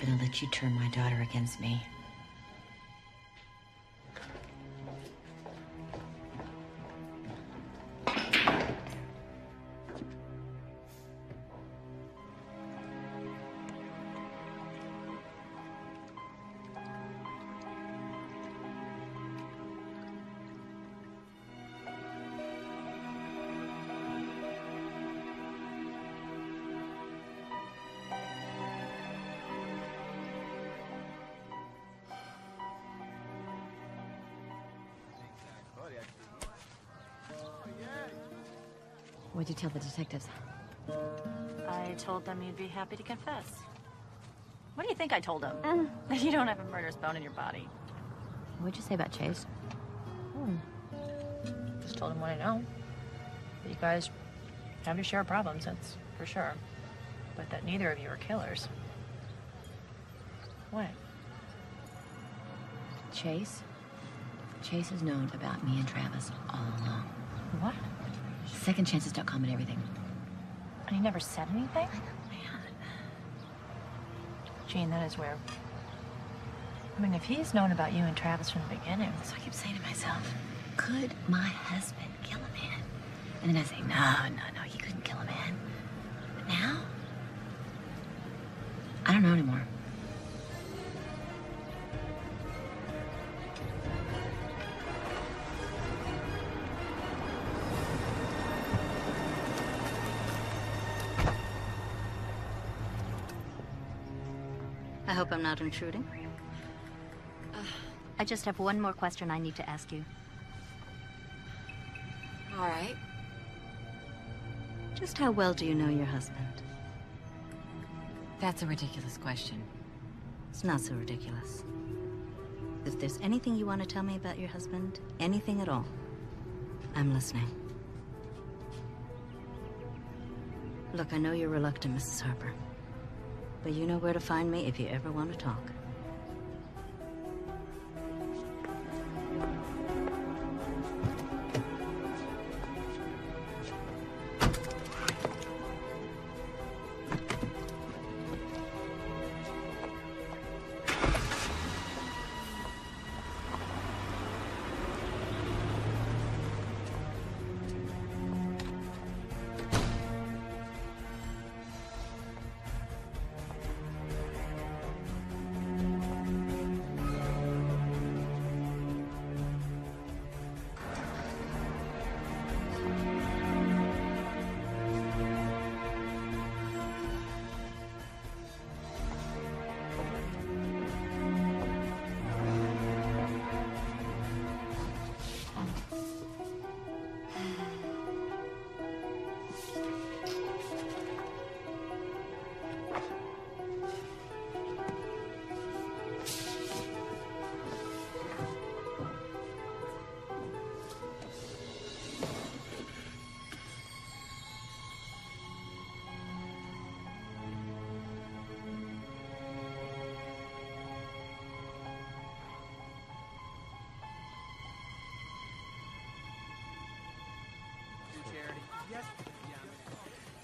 gonna let you turn my daughter against me. What'd you tell the detectives? I told them you'd be happy to confess. What do you think I told them? That you don't have a murderous bone in your body. What'd you say about Chase? Just told him what I know. That you guys have your share of problems, that's for sure. But that neither of you are killers. What? Chase? Chase has known about me and Travis all along. What? Second chances don't come in everything. And he never said anything? Man. Gene, that is weird. I mean, if he's known about you and Travis from the beginning... So I keep saying to myself, could my husband kill a man? And then I say, no, he couldn't kill a man. But now, I don't know anymore. I hope I'm not intruding. I just have one more question I need to ask you. All right. Just how well do you know your husband? That's a ridiculous question. It's not so ridiculous. If there's anything you want to tell me about your husband, anything at all, I'm listening. Look, I know you're reluctant, Mrs. Harper. But you know where to find me if you ever want to talk.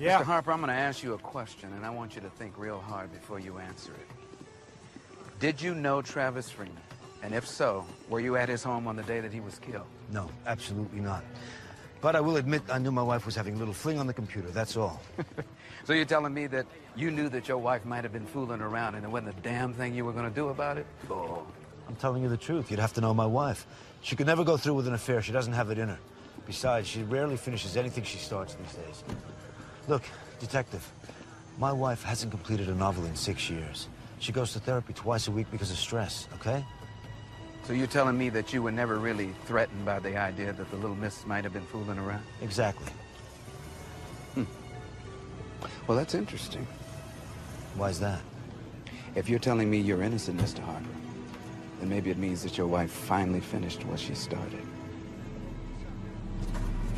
Yeah. Mr. Harper, I'm going to ask you a question, and I want you to think real hard before you answer it. Did you know Travis Freeman? And if so, were you at his home on the day that he was killed? No, absolutely not. But I will admit I knew my wife was having a little fling on the computer, that's all. So you're telling me that you knew that your wife might have been fooling around and there wasn't a damn thing you were going to do about it? Oh. I'm telling you the truth. You'd have to know my wife. She could never go through with an affair. She doesn't have it in her. Besides, she rarely finishes anything she starts these days. Look, detective, my wife hasn't completed a novel in 6 years. She goes to therapy twice a week because of stress, okay? So you're telling me that you were never really threatened by the idea that the little miss might have been fooling around? Exactly. Well, that's interesting. Why's that? If you're telling me you're innocent, Mr. Harper, then maybe it means that your wife finally finished what she started.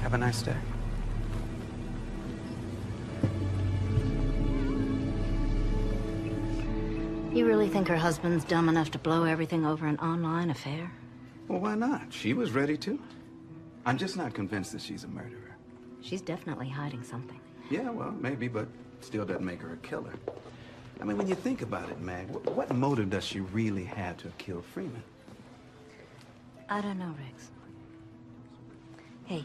Have a nice day. You really think her husband's dumb enough to blow everything over an online affair? Well, why not? She was ready to. I'm just not convinced that she's a murderer. She's definitely hiding something. Yeah, well, maybe, but still doesn't make her a killer. I mean, when you think about it, Mag, what motive does she really have to have killed Freeman? I don't know, Riggs. Hey,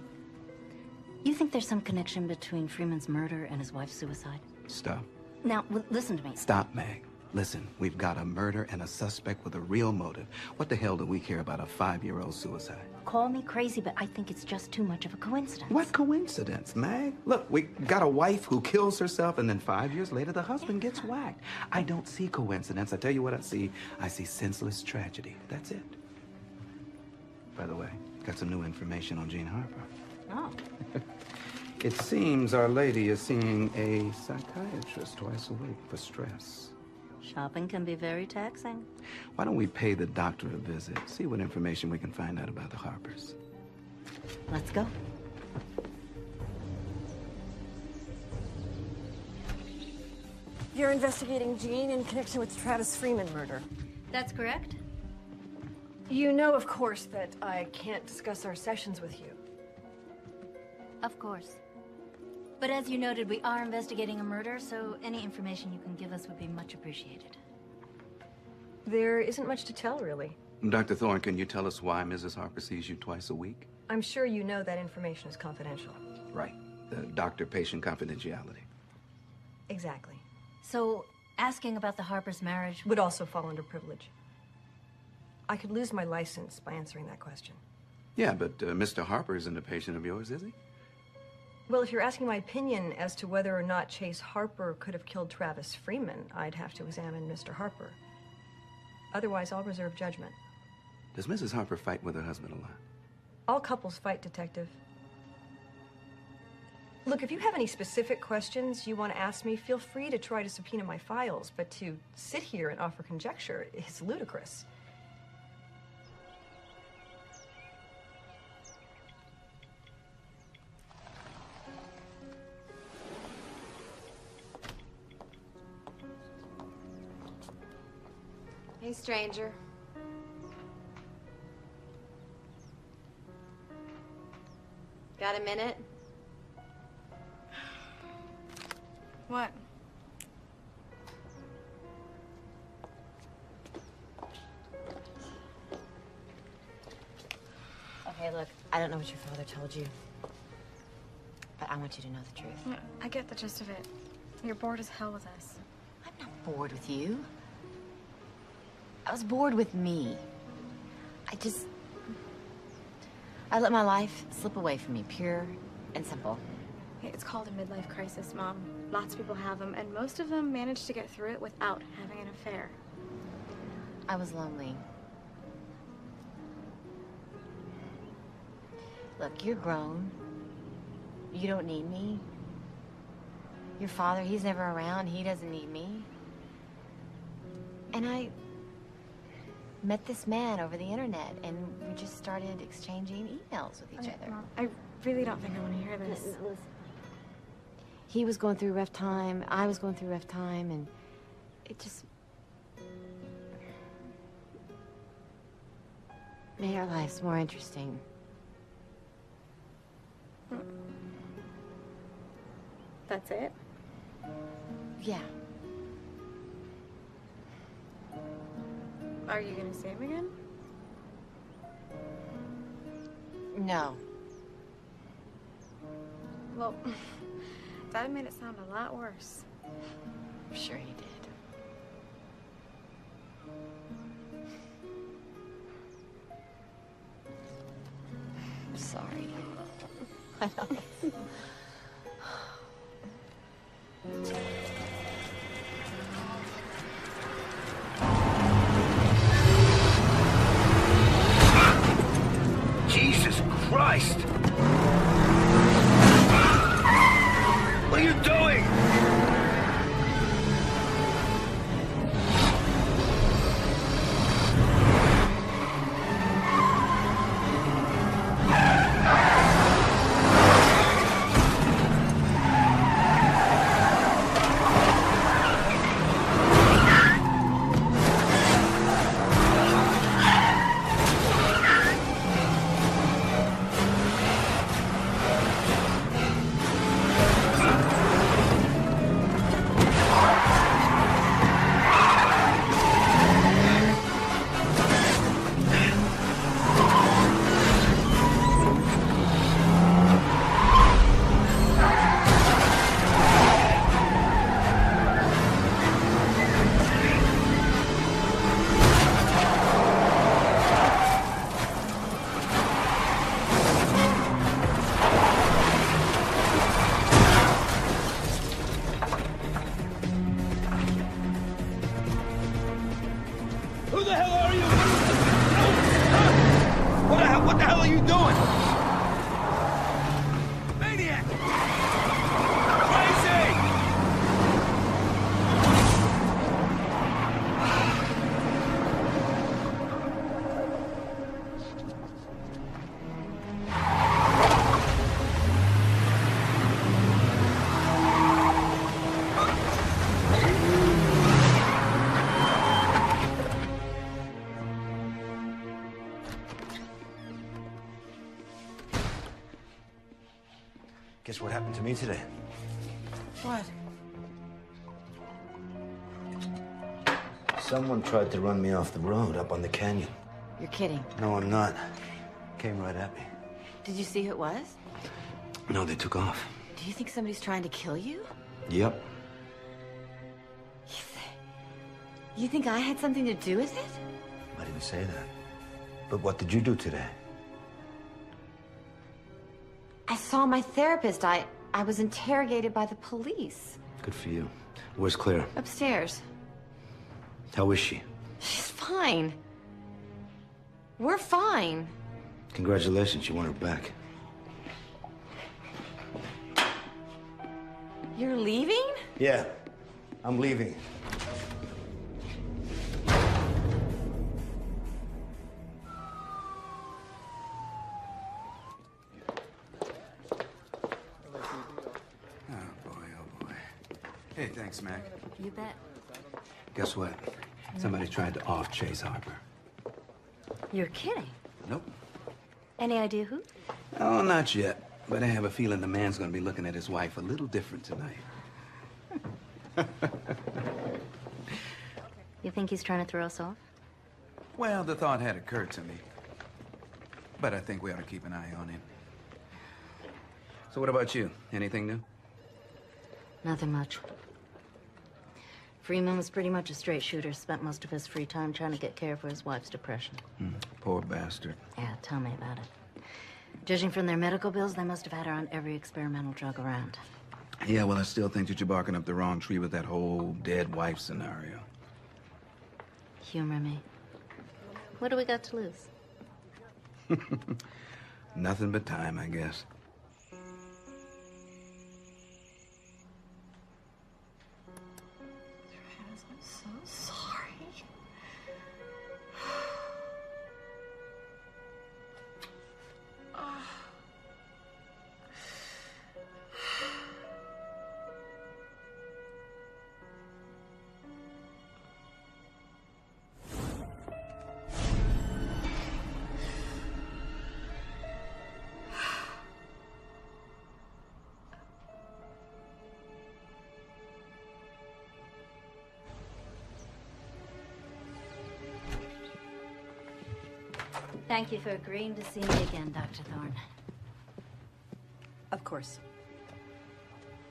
you think there's some connection between Freeman's murder and his wife's suicide? Stop. Now, listen to me. Stop, Mag. Listen, we've got a murder and a suspect with a real motive. What the hell do we care about a 5-year-old suicide? Call me crazy, but I think it's just too much of a coincidence. What coincidence, Mag? Look, we got a wife who kills herself, and then 5 years later, the husband gets whacked. I don't see coincidence. I tell you what I see. I see senseless tragedy. That's it. By the way, got some new information on Jean Harper. Oh. It seems Our Lady is seeing a psychiatrist twice a week for stress. Shopping can be very taxing. Why don't we pay the doctor a visit, see what information we can find out about the Harpers? Let's go. You're investigating Jean in connection with the Travis Freeman murder. That's correct. You know, of course, that I can't discuss our sessions with you. Of course. But as you noted, we are investigating a murder, so any information you can give us would be much appreciated. There isn't much to tell, really. Dr. Thorne, can you tell us why Mrs. Harper sees you twice a week? I'm sure you know that information is confidential. Right. The doctor-patient confidentiality. Exactly. So, asking about the Harper's marriage Would also fall under privilege. I could lose my license by answering that question. Yeah, but Mr. Harper isn't a patient of yours, is he? Well, if you're asking my opinion as to whether or not Chase Harper could have killed Travis Freeman, I'd have to examine Mr. Harper. Otherwise, I'll reserve judgment. Does Mrs. Harper fight with her husband a lot? All couples fight, Detective. Look, if you have any specific questions you want to ask me, feel free to try to subpoena my files, but to sit here and offer conjecture is ludicrous. Hey, stranger. Got a minute? What? Okay, look, I don't know what your father told you, but I want you to know the truth. Yeah, I get the gist of it. You're bored as hell with us. I'm not bored with you. I was bored with me. I let my life slip away from me, pure and simple. Hey, it's called a midlife crisis, Mom. Lots of people have them, and most of them manage to get through it without having an affair. I was lonely. Look, you're grown. You don't need me. Your father, he's never around. He doesn't need me. And I met this man over the internet, and we just started exchanging emails with each other. Mom, I really don't think I want to hear this. Listen. He was going through a rough time, I was going through a rough time, and it just made our lives more interesting. That's it? Yeah. Are you gonna see him again? No. Well, Dad made it sound a lot worse. I'm sure he did. I'm sorry. I know. Jesus Christ! What are you doing? Who the hell are you? What the hell are you doing? Maniac! Crazy! Guess what happened to me today? What? Someone tried to run me off the road up on the canyon. You're kidding. No, I'm not. Came right at me. Did you see who it was? No, they took off. Do you think somebody's trying to kill you? Yep. You think I had something to do with it? I didn't say that. But what did you do today? I saw my therapist. I was interrogated by the police. Good for you. Where's Claire? Upstairs. How is she? She's fine. We're fine. Congratulations, you want her back. You're leaving? Yeah, I'm leaving. Hey, thanks, Mac. You bet. Guess what? Somebody tried to off-chase Harper. You're kidding. Nope. Any idea who? Oh, not yet. But I have a feeling the man's gonna be looking at his wife a little different tonight. You think he's trying to throw us off? Well, the thought had occurred to me. But I think we ought to keep an eye on him. So what about you? Anything new? Nothing much. Freeman was pretty much a straight shooter. Spent most of his free time trying to get care for his wife's depression. Poor bastard. Yeah, tell me about it. Judging from their medical bills, they must have had her on every experimental drug around. Yeah, well, I still think that you're barking up the wrong tree with that whole dead wife scenario. Humor me. What do we got to lose? Nothing but time, I guess. I'm so sorry. Thank you for agreeing to see me again, Dr. Thorne. Of course.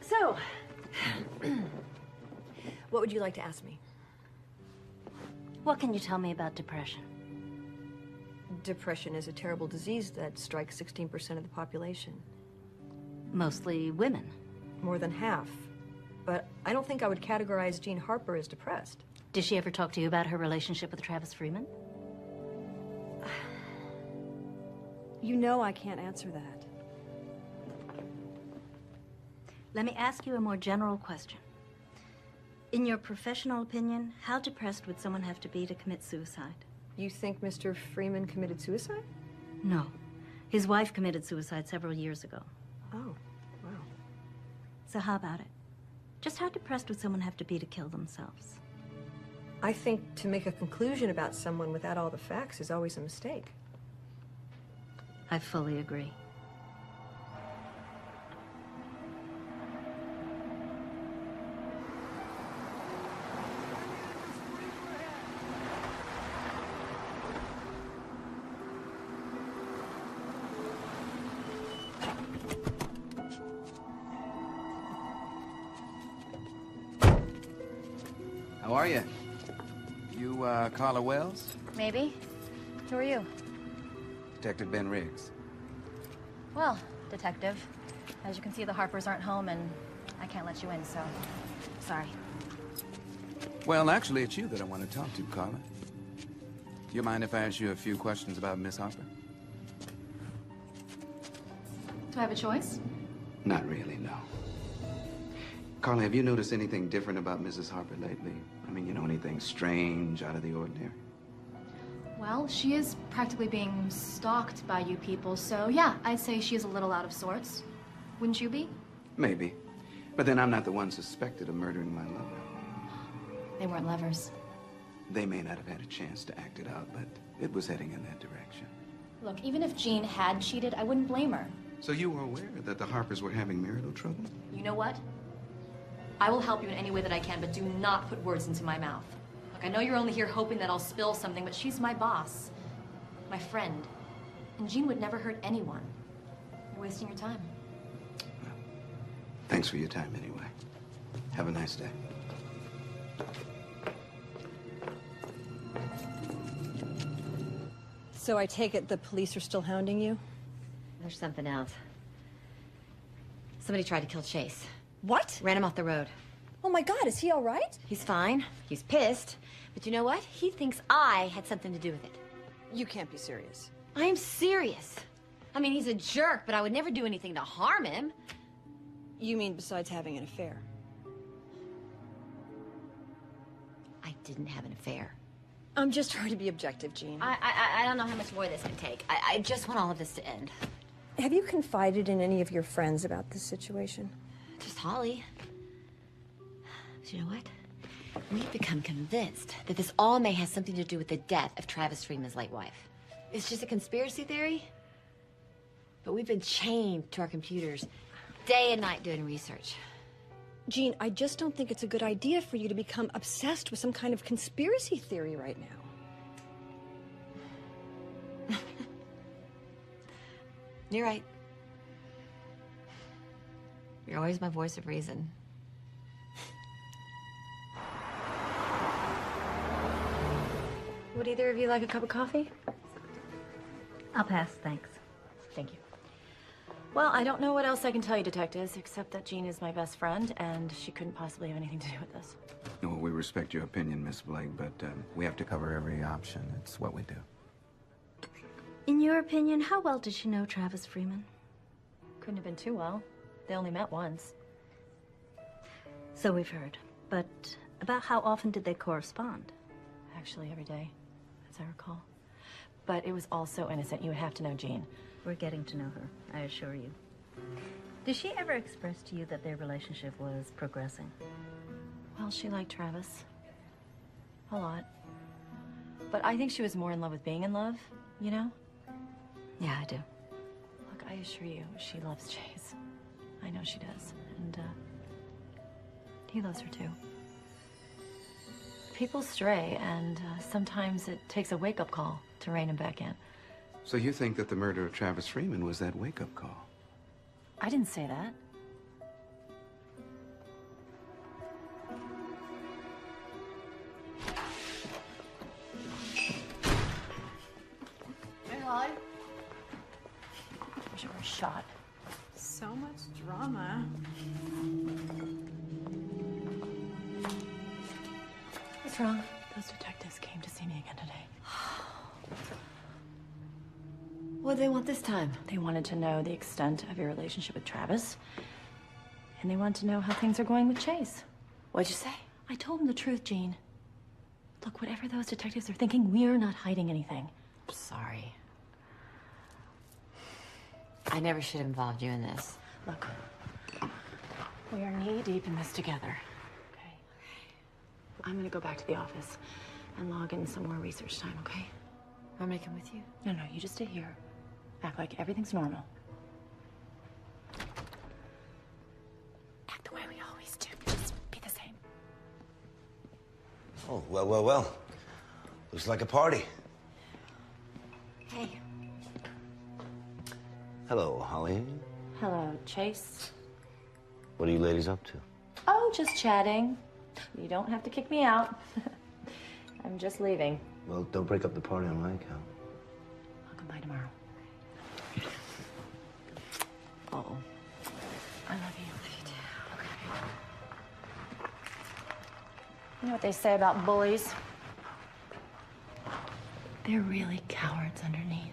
So, what would you like to ask me? What can you tell me about depression? Depression is a terrible disease that strikes 16% of the population. Mostly women. More than half. But I don't think I would categorize Jean Harper as depressed. Did she ever talk to you about her relationship with Travis Freeman? You know I can't answer that. Let me ask you a more general question. In your professional opinion, how depressed would someone have to be to commit suicide? You think Mr. Freeman committed suicide? No. His wife committed suicide several years ago. Oh, wow. So how about it? Just how depressed would someone have to be to kill themselves? I think to make a conclusion about someone without all the facts is always a mistake. I fully agree. How are you? You, Carla Wells? Maybe. Who are you? Detective Ben Riggs. Well, detective, as you can see, the Harpers aren't home and I can't let you in, so sorry. Well, actually, it's you that I want to talk to, Carla. Do you mind if I ask you a few questions about Miss Harper? Do I have a choice? Not really, no. Carla, have you noticed anything different about Mrs. Harper lately? I mean, you know, anything strange, out of the ordinary? Well, she is practically being stalked by you people, so yeah, I'd say she is a little out of sorts. Wouldn't you be? Maybe. But then I'm not the one suspected of murdering my lover. They weren't lovers. They may not have had a chance to act it out, but it was heading in that direction. Look, even if Jean had cheated, I wouldn't blame her. So you were aware that the Harpers were having marital trouble? You know what? I will help you in any way that I can, but do not put words into my mouth. Look, I know you're only here hoping that I'll spill something, but she's my boss, my friend. And Jean would never hurt anyone. You're wasting your time. Well, thanks for your time anyway. Have a nice day. So I take it the police are still hounding you? There's something else. Somebody tried to kill Chase. What? Ran him off the road. Oh my God, is he all right? He's fine. He's pissed. But you know what? He thinks I had something to do with it. You can't be serious. I am serious. I mean, he's a jerk, but I would never do anything to harm him. You mean besides having an affair? I didn't have an affair. I'm just trying to be objective, Jean. I don't know how much more this can take. I just want all of this to end. Have you confided in any of your friends about this situation? Just Holly. But you know what? We've become convinced that this all may have something to do with the death of Travis Freeman's late wife. It's just a conspiracy theory. But we've been chained to our computers day and night doing research. Jean, I just don't think it's a good idea for you to become obsessed with some kind of conspiracy theory right now. You're right. You're always my voice of reason. Would either of you like a cup of coffee? I'll pass, thanks. Thank you. Well, I don't know what else I can tell you, detectives, except that Jean is my best friend, and she couldn't possibly have anything to do with this. Well, we respect your opinion, Miss Blake, but we have to cover every option. It's what we do. In your opinion, how well did she know Travis Freeman? Couldn't have been too well. They only met once. So we've heard. But about how often did they correspond? Actually, every day, as I recall. But it was all so innocent. You would have to know Jean. We're getting to know her, I assure you. Did she ever express to you that their relationship was progressing? Well, she liked Travis. A lot. But I think she was more in love with being in love, you know? Yeah, I do. Look, I assure you, she loves Chase. I know she does. And, he loves her too. People stray, and sometimes it takes a wake-up call to rein him back in. So you think that the murder of Travis Freeman was that wake-up call? I didn't say that. Hey, Holly. Wish it were shot. So much drama. What's wrong? Those detectives came to see me again today. What do they want this time? They wanted to know the extent of your relationship with Travis. And they wanted to know how things are going with Chase. What'd you say? I told them the truth, Jean. Look, whatever those detectives are thinking, we're not hiding anything. I'm sorry. I never should have involved you in this. Look, we are knee-deep in this together, okay? I'm gonna go back to the office and log in some more research time, okay? I'm gonna come with you. No, you just stay here. Act like everything's normal. Act the way we always do. Just be the same. Oh, well. Looks like a party. Hey. Hello, Holly. Hello, Chase. What are you ladies up to? Oh, just chatting. You don't have to kick me out. I'm just leaving. Well, don't break up the party on my account. I'll come by tomorrow. Uh-oh. I love you. Love you too. Okay. You know what they say about bullies? They're really cowards underneath.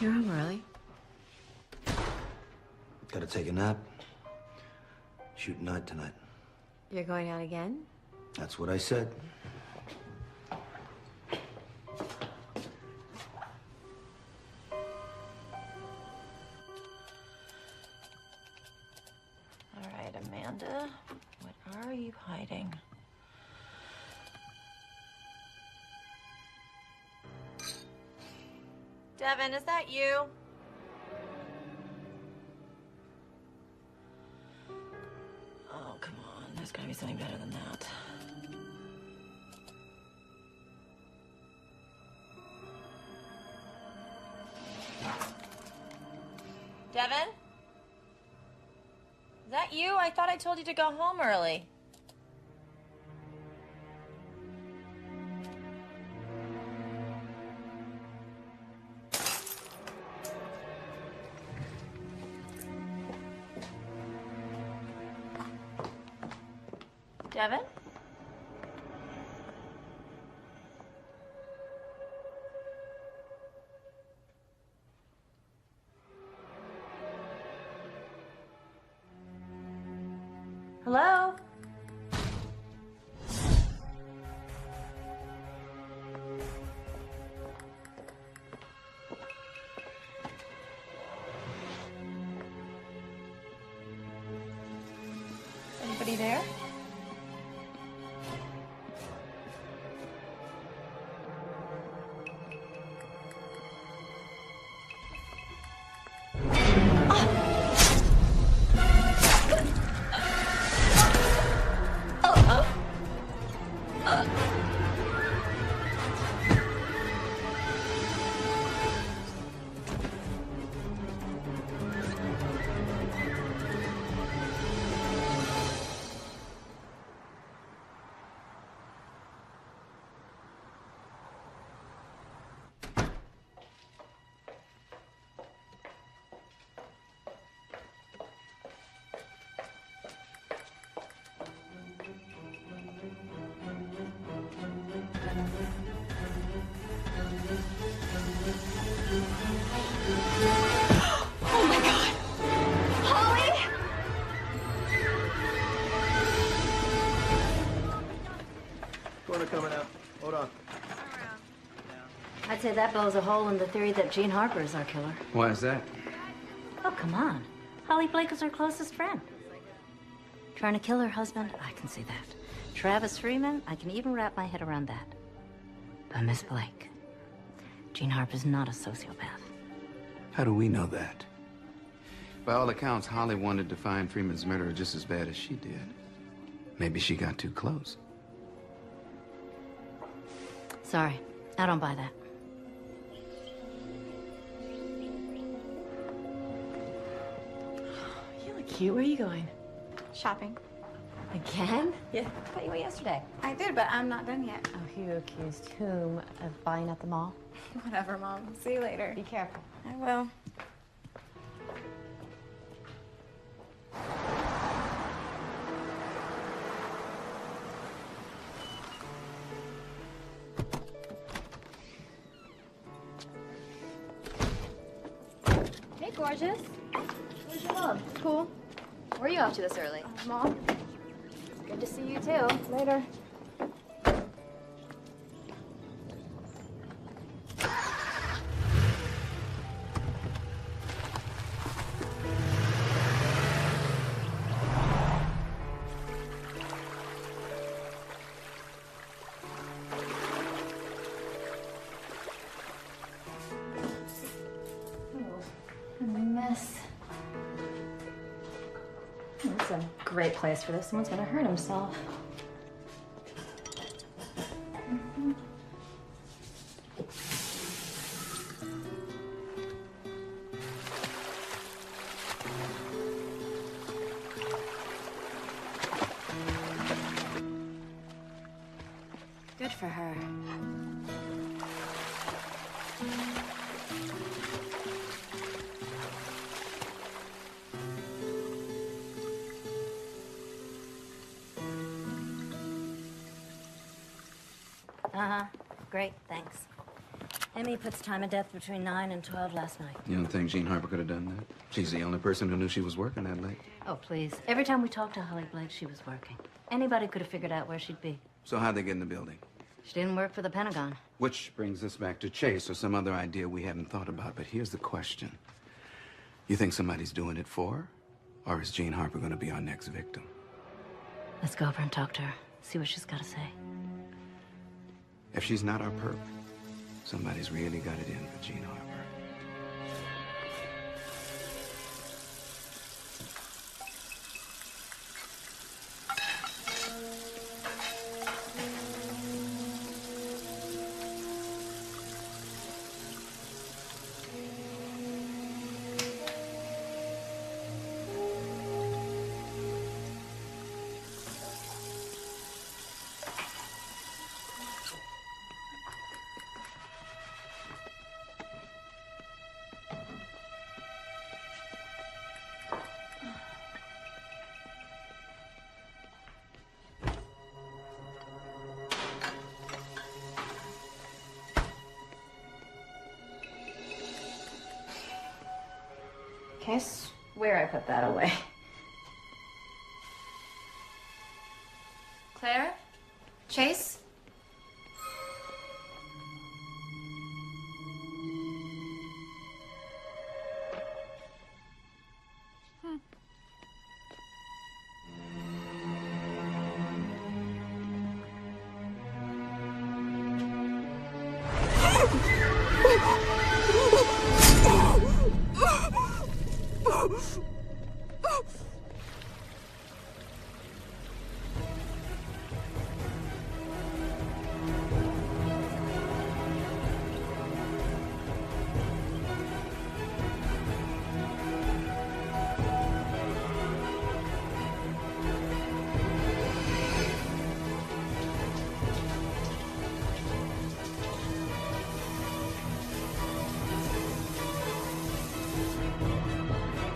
You're home early. Gotta take a nap. Shoot night tonight. You're going out again? That's what I said. All right, Amanda, what are you hiding? Devin, is that you? Oh, come on. There's gotta be something better than that. Devin? Is that you? I thought I told you to go home early. Devin? Hello? Anybody there? Oh my God! Holly! Corner coming out. Hold on. I'd say that blows a hole in the theory that Jean Harper is our killer. Why is that? Oh, come on. Holly Blake is her closest friend. Trying to kill her husband, I can see that. Travis Freeman, I can even wrap my head around that. But Miss Blake, Jean Harper's not a sociopath. How do we know that? By all accounts, Holly wanted to find Freeman's murderer just as bad as she did. Maybe she got too close. Sorry, I don't buy that. You look cute. Where are you going? Shopping. Again? Yeah. I thought you went yesterday. I did, but I'm not done yet. Oh, who accused whom of buying at the mall? Whatever, Mom. See you later. Be careful. I will. Hey, gorgeous. Where's your mom? Cool. Where are you off to this early? Mom. Good to see you, too. Later. Mess. It's a great place for this. Someone's gonna hurt himself. Good for her. Uh-huh. Great, thanks. Emmy puts time of death between 9 and 12 last night. You don't think Jean Harper could have done that? She's the only person who knew she was working that late. Oh, please. Every time we talked to Holly Blake, she was working. Anybody could have figured out where she'd be. So how'd they get in the building? She didn't work for the Pentagon. Which brings us back to Chase or some other idea we haven't thought about. But here's the question. You think somebody's doing it for her? Or is Jean Harper going to be our next victim? Let's go over and talk to her. See what she's got to say. If she's not our perp, somebody's really got it in for Jean Harper. Okay, I swear I put that away. Claire? Chase?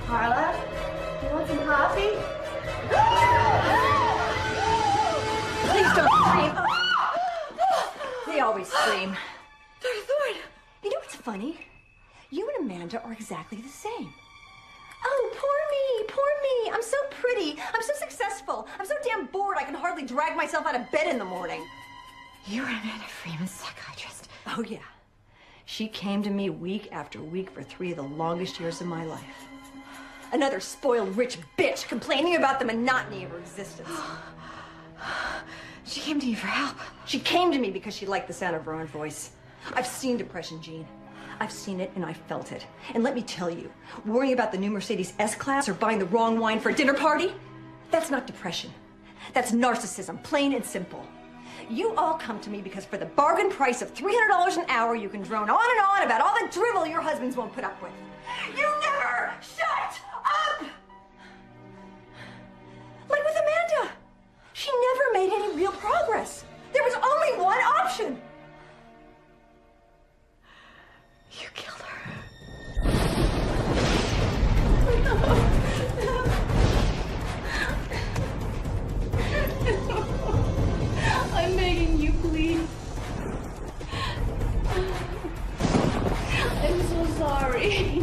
Carla, you want some coffee? Please don't scream. They always scream. Dr. Thorne! You know what's funny? You and Amanda are exactly the same. Oh, poor me. I'm so pretty. I'm so successful. I'm so damn bored I can hardly drag myself out of bed in the morning. You're Amanda Freeman's psychiatrist. Oh, yeah. She came to me week after week for 3 of the longest years of my life. Another spoiled rich bitch complaining about the monotony of her existence. She came to you for help. She came to me because she liked the sound of her own voice. I've seen depression, Jean. I've seen it and I felt it. And let me tell you, worrying about the new Mercedes S-Class or buying the wrong wine for a dinner party, that's not depression. That's narcissism, plain and simple. You all come to me because for the bargain price of $300 an hour, you can drone on and on about all the drivel your husbands won't put up with. You never shut up! Like with Amanda. She never made any real progress. There was only one option. You killed her. I'm begging you, please. I'm so sorry.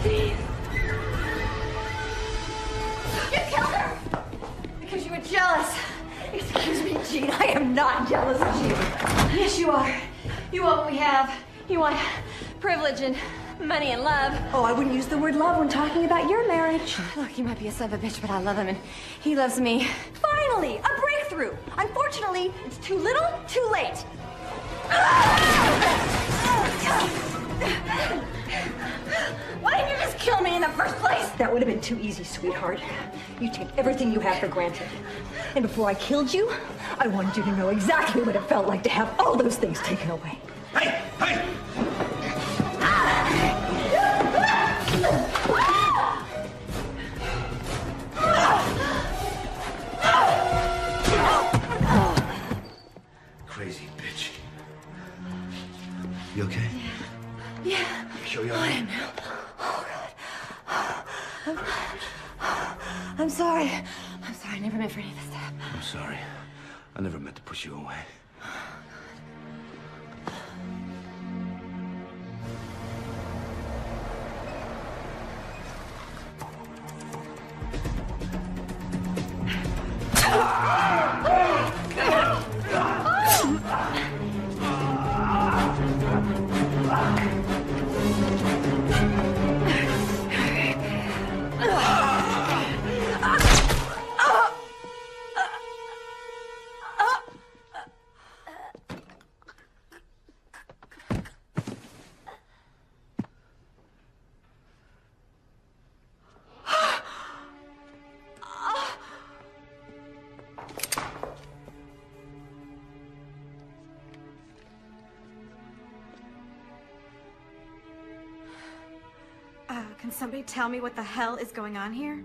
Please. You killed her! Because you were jealous. Excuse me, Jean, I am not jealous of you. Yes, you are. You want what we have. You want privilege and money and love. Oh, I wouldn't use the word love when talking about your marriage. Look, you might be a son of a bitch, but I love him and he loves me. Finally, a breakthrough. Unfortunately, it's too little, too late. Why didn't you just kill me in the first place? That would have been too easy, sweetheart. You take everything you have for granted. And before I killed you, I wanted you to know exactly what it felt like to have all those things taken away. Hey! Hey! Crazy bitch. You okay? Yeah. You sure you're all right? Oh, God. I'm sorry. I'm sorry. sorry. I never meant for any of this to happen. I'm sorry. I never meant to push you away. Can somebody tell me what the hell is going on here?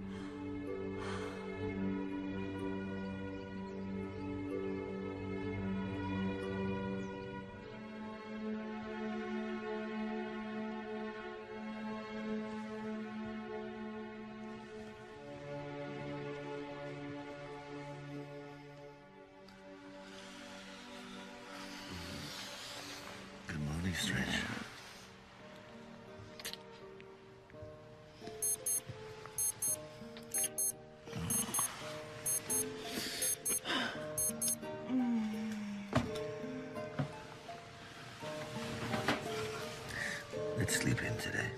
Good morning, stranger. Let's sleep in today.